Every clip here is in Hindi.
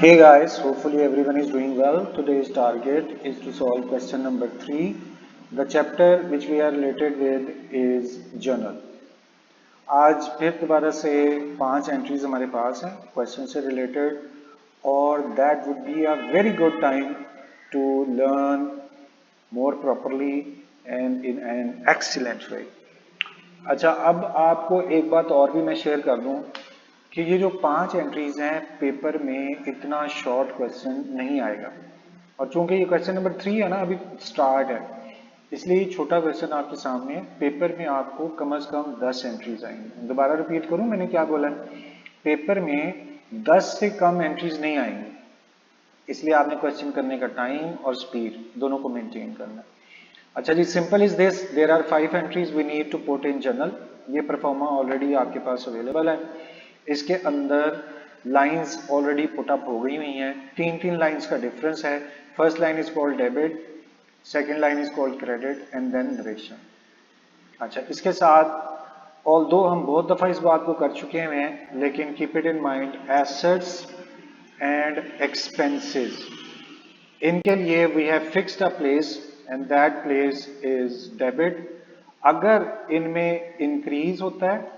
Hey guys, hopefully everyone is doing well. Today's target is to solve question number 3. The chapter which we are related with is journal. आज फिर दोबारा से 5 एंट्रीज हमारे पास हैं क्वेश्चन से रिलेटेड और that would be a very good time to learn more properly and in an excellent way. अच्छा, अब आपको एक बात और भी मैं शेयर कर दूं कि ये जो 5 एंट्रीज हैं पेपर में इतना शॉर्ट क्वेश्चन नहीं आएगा. और चूंकि ये क्वेश्चन नंबर 3 है ना, अभी स्टार्ट है, इसलिए ये छोटा क्वेश्चन आपके सामने है. पेपर में आपको कम से कम 10 एंट्रीज आएंगी. दोबारा रिपीट करूं, मैंने क्या बोला? पेपर में 10 से कम एंट्रीज नहीं आएंगी. इसलिए आपने क्वेश्चन करने का टाइम और स्पीड दोनों को मेंटेन करना है. अच्छा जी, simple is this. There are 5 entries we need to put in journal. ये परफॉर्मा ऑलरेडी आपके पास अवेलेबल है. इसके अंदर लाइंस ऑलरेडी पुट अप हो गई हुई हैं. 3 लाइंस का डिफरेंस है. First line is called debit, second line is called credit and then narration. अच्छा, इसके साथ ऑल्दो हम बहुत दफा इस बात को कर चुके हैं, लेकिन keep it in mind, assets and expenses, इनके लिए we have fixed a place and that place is debit. अगर इनमें इंक्रीज होता है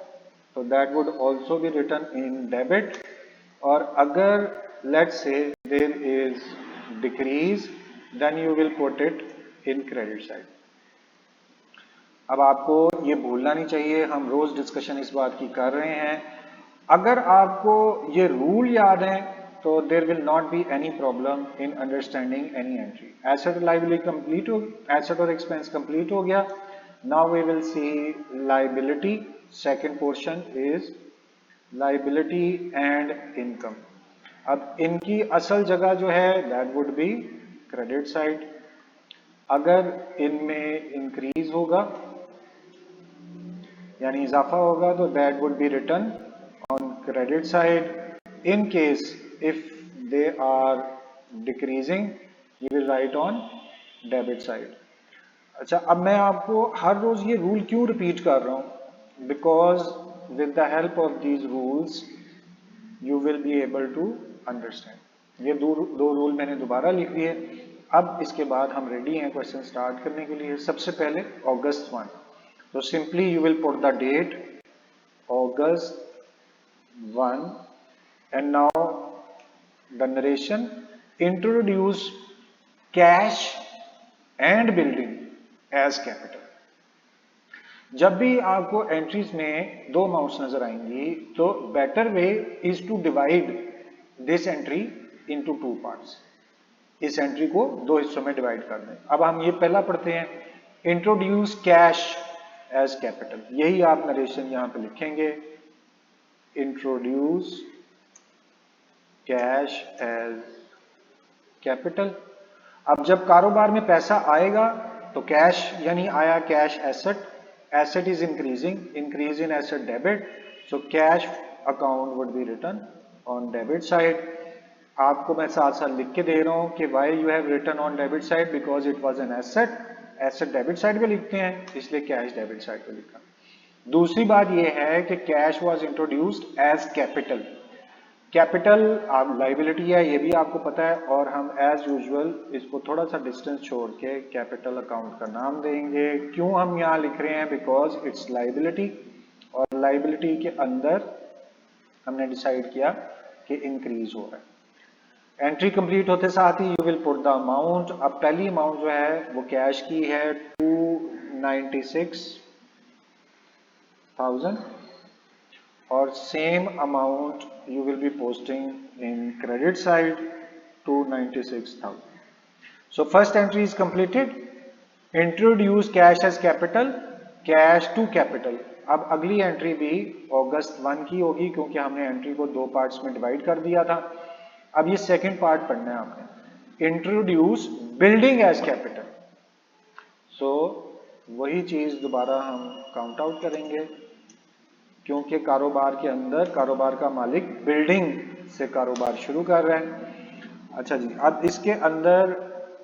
तो that would also be written in debit, और अगर let's say there is decrease then you will put it in credit side. अब आपको ये भूलना नहीं चाहिए, हम रोज डिस्कशन इस बात की कर रहे हैं. अगर आपको ये रूल याद है तो there will not be any problem in understanding any entry. Asset liability complete हो, एसेट और एक्सपेंस कंप्लीट हो गया. Now we will see liability. Second portion is liability and income. अब इनकी असल जगह जो है that would be credit side. अगर इनमें इंक्रीज होगा यानी इजाफा होगा तो that would be written on credit side. In case if they are decreasing you will right on debit side. अच्छा, अब मैं आपको हर रोज ये रूल क्यों रिपीट कर रहा हूं? Because with the help of these rules you will be able to understand. ये दो रूल मैंने दोबारा लिख दिए. अब इसके बाद हम रेडी हैं क्वेश्चन स्टार्ट करने के लिए. सबसे पहले August 1. So simply you will put the date August 1 and now the narration. Introduce cash and building as capital. जब भी आपको एंट्रीज में दो अमाउंट्स नजर आएंगी तो better way is to divide this entry into 2 parts. इस एंट्री को 2 हिस्सों में डिवाइड कर दें. अब हम ये पहला पढ़ते हैं, इंट्रोड्यूस कैश एज कैपिटल. यही आप नरेशन यहां पे लिखेंगे, इंट्रोड्यूस कैश एज कैपिटल. अब जब कारोबार में पैसा आएगा तो कैश यानी आया cash asset. Asset is increasing, increase in asset debit, so cash account would be written on debit side. आपको मैं साथ साथ लिख के दे रहा हूं कि why you have written on debit side, because it was an asset. Asset debit side पे लिखते हैं इसलिए कैश डेबिट साइड पे लिखा. दूसरी बात यह है कि cash was introduced as capital. Capital आप लाइबिलिटी है ये भी आपको पता है, और हम एज यूजुअल इसको थोड़ा सा डिस्टेंस छोड़ के कैपिटल अकाउंट का नाम देंगे. क्यों हम यहाँ लिख रहे हैं? बिकॉज इट्स लाइबिलिटी, और लाइबिलिटी के अंदर हमने डिसाइड किया कि इंक्रीज हो रहा है. एंट्री कंप्लीट होते साथ ही you will put the amount. अब पहली अमाउंट जो है वो कैश की है 296,000, और same amount you will be posting in credit side 296,000. So first entry is completed. Introduce cash as capital, cash to capital. अब अगली एंट्री भी August 1 की होगी क्योंकि हमने एंट्री को 2 पार्ट्स में डिवाइड कर दिया था. अब ये सेकंड पार्ट पढ़ना है आपने, इंट्रोड्यूस बिल्डिंग एज कैपिटल. सो वही चीज दोबारा हम काउंट आउट करेंगे क्योंकि कारोबार के अंदर कारोबार का मालिक बिल्डिंग से कारोबार शुरू कर रहा है. अच्छा जी, अब इसके अंदर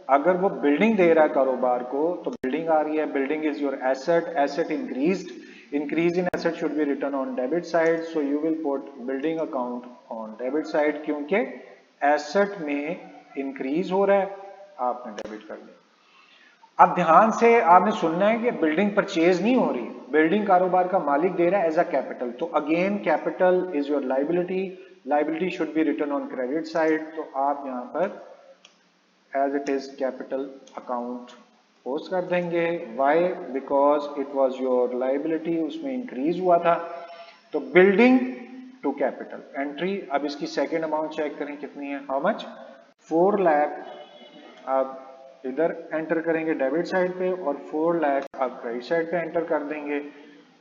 अगर वो बिल्डिंग दे रहा है कारोबार को तो बिल्डिंग आ रही है. Building is your asset, asset increased, increase in asset should be written on debit side, so you will put building account on debit side क्योंकि एसेट में इंक्रीज हो रहा है, आपने डेबिट कर लिया। अब ध्यान से आपने सुनना है कि बिल्डिंग परचेज नहीं हो रही, बिल्डिंग कारोबार का मालिक दे रहा है एज अ कैपिटल, तो again capital is your liability, liability should be written on credit side, तो आप यहां पर as it is capital account post कर देंगे। Why? Because it was your liability, उसमें इंक्रीज हुआ था, तो बिल्डिंग टू कैपिटल एंट्री। अब इसकी सेकेंड अमाउंट चेक करें कितनी है, हाउ मच, 4 लाख आप इधर एंटर करेंगे डेबिट साइड पे और 4 लाख आप क्रेडिट साइड पे एंटर कर देंगे।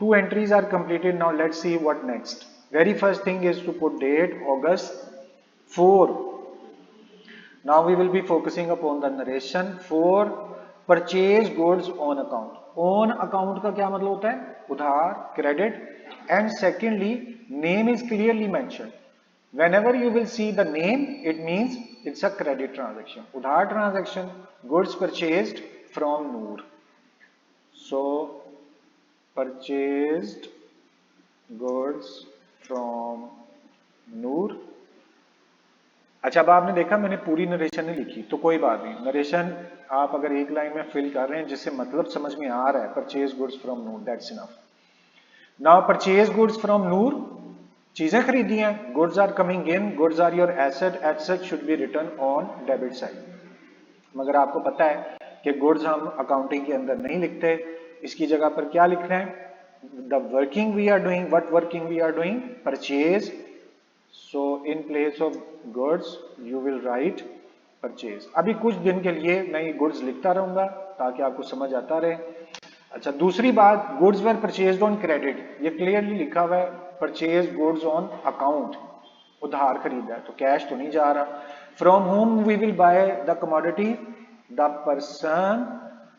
2 entries are completed, now let's see what next. Very first thing is to put date August 4. Now we will be focusing upon the narration for purchase goods on account. On account का क्या मतलब होता है, उधार, credit, and secondly name is clearly mentioned. Whenever you will see the name, it means it's a credit transaction. Udhar transaction, goods purchased from Noor. So, purchased goods from Noor. अच्छा, अब आपने देखा मैंने पूरी नरेशन नहीं लिखी, तो कोई बात नहीं, नरेशन आप अगर एक लाइन में फिल कर रहे हैं जिससे मतलब समझ में आ रहा है, purchase goods from Noor, that's enough. Now purchase goods from Noor, चीजें खरीदी हैं, goods are coming in, goods are your asset, asset should be return on debit side. मगर आपको पता है कि गुड्स हम अकाउंटिंग के अंदर नहीं लिखते, इसकी जगह पर क्या लिखना है, the working we are doing, what working we are doing, purchase. So in place of goods you will write purchase। अभी कुछ दिन के लिए मैं ये गुड्स लिखता रहूंगा ताकि आपको समझ आता रहे। अच्छा, दूसरी बात, goods were purchased on credit, ये क्लियरली लिखा हुआ है, परचेज गुड्स ऑन अकाउंट, उधार खरीदा है तो कैश तो नहीं जा रहा। From home we will buy the commodity, the person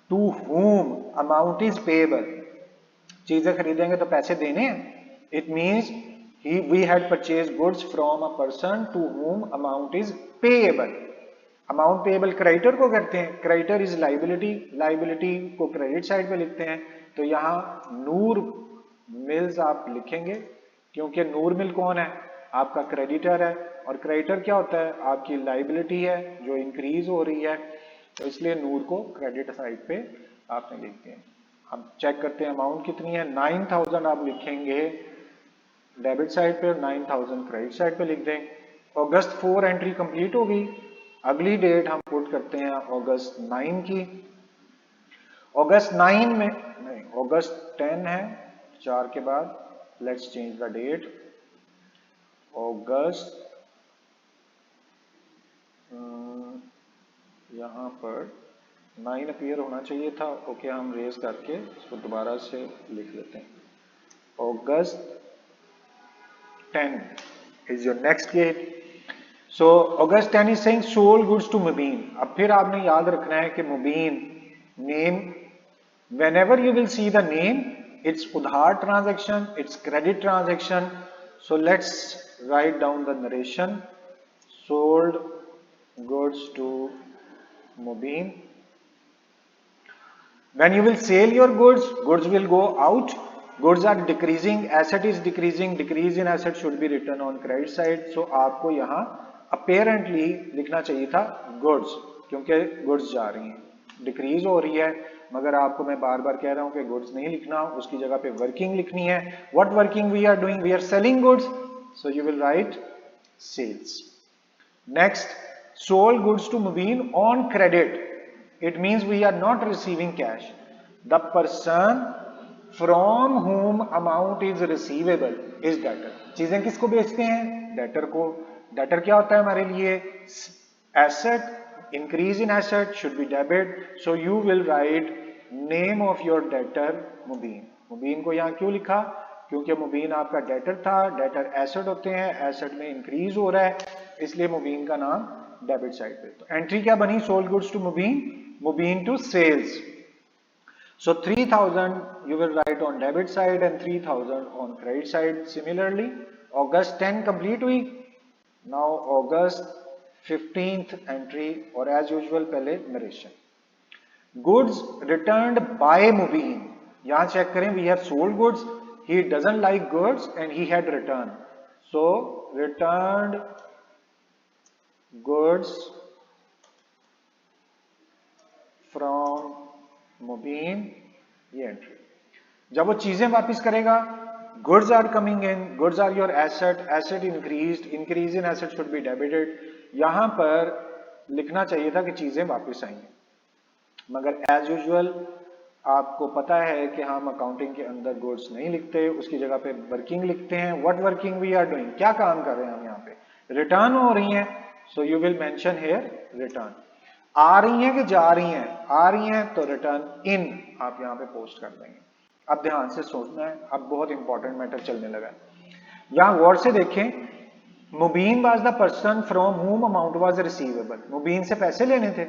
to home amount is payable, चीजें खरीदेंगे तो पैसे देने हैं, it means we had purchased goods from a person to whom amount is payable। Amount payable creditor को करते हैं, क्रेडिटर इज लाइबिलिटी, लाइबिलिटी को क्रेडिट साइड पे लिखते हैं, तो यहां नूर मिल्स आप लिखेंगे क्योंकि नूर मिल कौन है, आपका क्रेडिटर है, और क्रेडिटर क्या होता है, आपकी लाइबिलिटी है जो इंक्रीज हो रही है, तो इसलिए नूर को क्रेडिट साइड पे आपने लिख दिया। अब चेक करते हैं अमाउंट कितनी है, 9000 आप लिखेंगे डेबिट साइड पे, 9000 क्रेडिट साइड पे लिख दें। August 4 एंट्री कंप्लीट हो गई, अगली डेट हम पुट करते हैं August 9 की। August 9 में नहीं, August 10 है 4 के बाद, let's change the date, August यहां पर 9 अपीयर होना चाहिए था, ओके हम रेज करके इसको दोबारा से लिख लेते हैं। August 10 is your next date. So August 10 is saying sold goods to Mubin। अब फिर आपने याद रखना है कि Mubin name, whenever you will see the name, it's udhar transaction, it's credit transaction। So let's write down the narration, sold goods to Mubin। When you will sell your goods, goods will go out, goods are decreasing, asset is decreasing, decrease in asset should be written on credit side। So आपको यहाँ apparently लिखना चाहिए था goods, क्योंकि goods जा रही हैं, decrease हो रही है, मगर आपको मैं बार बार कह रहा हूँ कि goods नहीं लिखना, उसकी जगह पे working लिखनी है। What working we are doing, we are selling goods, so you will write sales। Next, sold goods to Mubin on credit, it means we are not receiving cash, the person from whom amount is receivable is debtor। चीजें किसको बेचते हैं, डेटर को। डेटर क्या होता है हमारे लिए, asset, increase in asset should be debit, so you will write name of your debtor Mubin। मुबीन को यहाँ क्यों लिखा, क्योंकि मुबीन आपका डेटर था, डेटर एसेट होते हैं, एसेट में इंक्रीज हो रहा है, इसलिए मुबीन का नाम डेबिट साइड पे। तो एंट्री क्या बनी, sold goods to Mubeen, Mubeen to sales. So 3000 you will write on debit side and 3000 on credit side। Similarly August 10 complete हुई, now August 15th entry, और as usual पहले narration, goods returned by Mubin। यहां चेक करें, we have sold goods, he doesn't like goods and he had returned, so returned goods from मुबीन, ये एंट्री। जब वो चीजें वापस करेगा, goods are coming in, goods are your asset, asset increased, increase in asset should be debited। यहां पर लिखना चाहिए था कि चीजें वापस आई, मगर एज यूजुअल आपको पता है कि हम अकाउंटिंग के अंदर गुड्स नहीं लिखते, उसकी जगह पे वर्किंग लिखते हैं। What working we are doing, क्या काम कर रहे हैं हम यहाँ पे, रिटर्न हो रही हैं, so you will mention here return. आ रही हैं कि जा रही हैं, आ रही हैं तो रिटर्न इन आप यहाँ पे पोस्ट कर देंगे। अब ध्यान से सोचना है, अब बहुत इंपॉर्टेंट मैटर चलने लगा है। यहां गौर से देखें, मुबीन वाज द पर्सन फ्रॉम हुम अमाउंट वाज रिसीवेबल, मुबीन से पैसे लेने थे।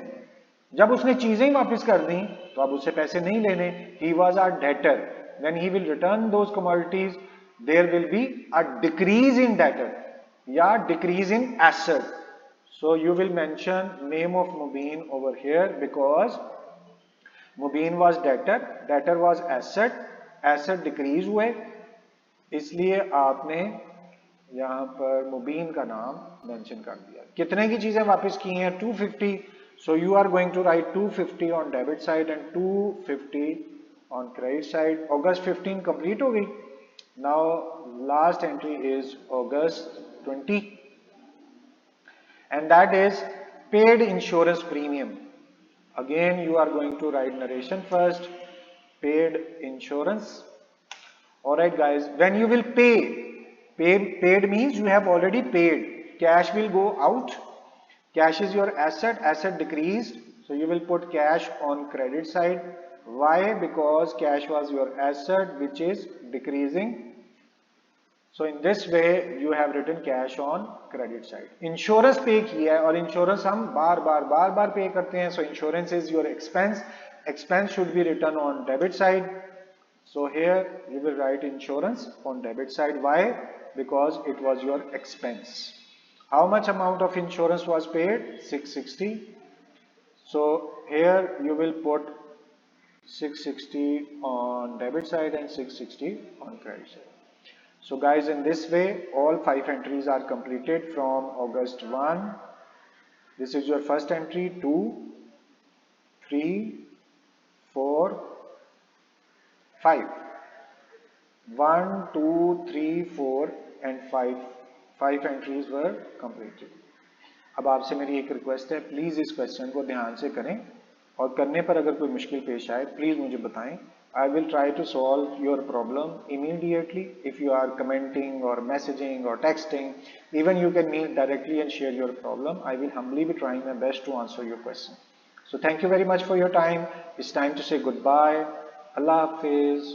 जब उसने चीजें ही वापस कर दी तो अब उससे पैसे नहीं लेने। He was our debtor, when he will return those commodities there will be a decrease in debtor या decrease in asset. So you will mention name of Mubin over here because Mubin was debtor, debtor was asset, asset decrease हुए, इसलिए आपने यहाँ पर मुबीन का नाम मेंशन कर दिया। कितने की चीजें वापस की हैं, 250। So you are going to write 250 on debit side and 250 on credit side। August 15 complete हो गई। Now last entry is August 20 and that is paid insurance premium। Again you are going to write narration first, paid insurance। Alright guys, when you will paid means you have already paid, cash will go out, cash is your asset, asset decreased, so you will put cash on credit side। Why? Because cash was your asset which is decreasing, so in this way you have written cash on credit side। Insurance पे किया है और इंश्योरेंस हम बार बार पे करते हैं, so insurance is your expense, expense should be written on debit side। So here you will write insurance on debit side। Why? Because it was your expense। How much amount of insurance was paid? 660। So here you will put 660 on debit side and 660 on credit side। So guys, in this way all 5 entries are completed from August 1। This is your first entry, 2, 3, 4, 5, 1, 2, 3, 4 and 5 entries were completed। अब आपसे मेरी एक रिक्वेस्ट है, प्लीज इस क्वेश्चन को ध्यान से करें और करने पर अगर कोई मुश्किल पेश आए प्लीज मुझे बताएं। I will try to solve your problem immediately। If you are commenting or messaging or texting, even you can meet directly and share your problem। I will humbly be trying my best to answer your question। So thank you very much for your time। It's time to say goodbye। Allah Hafiz।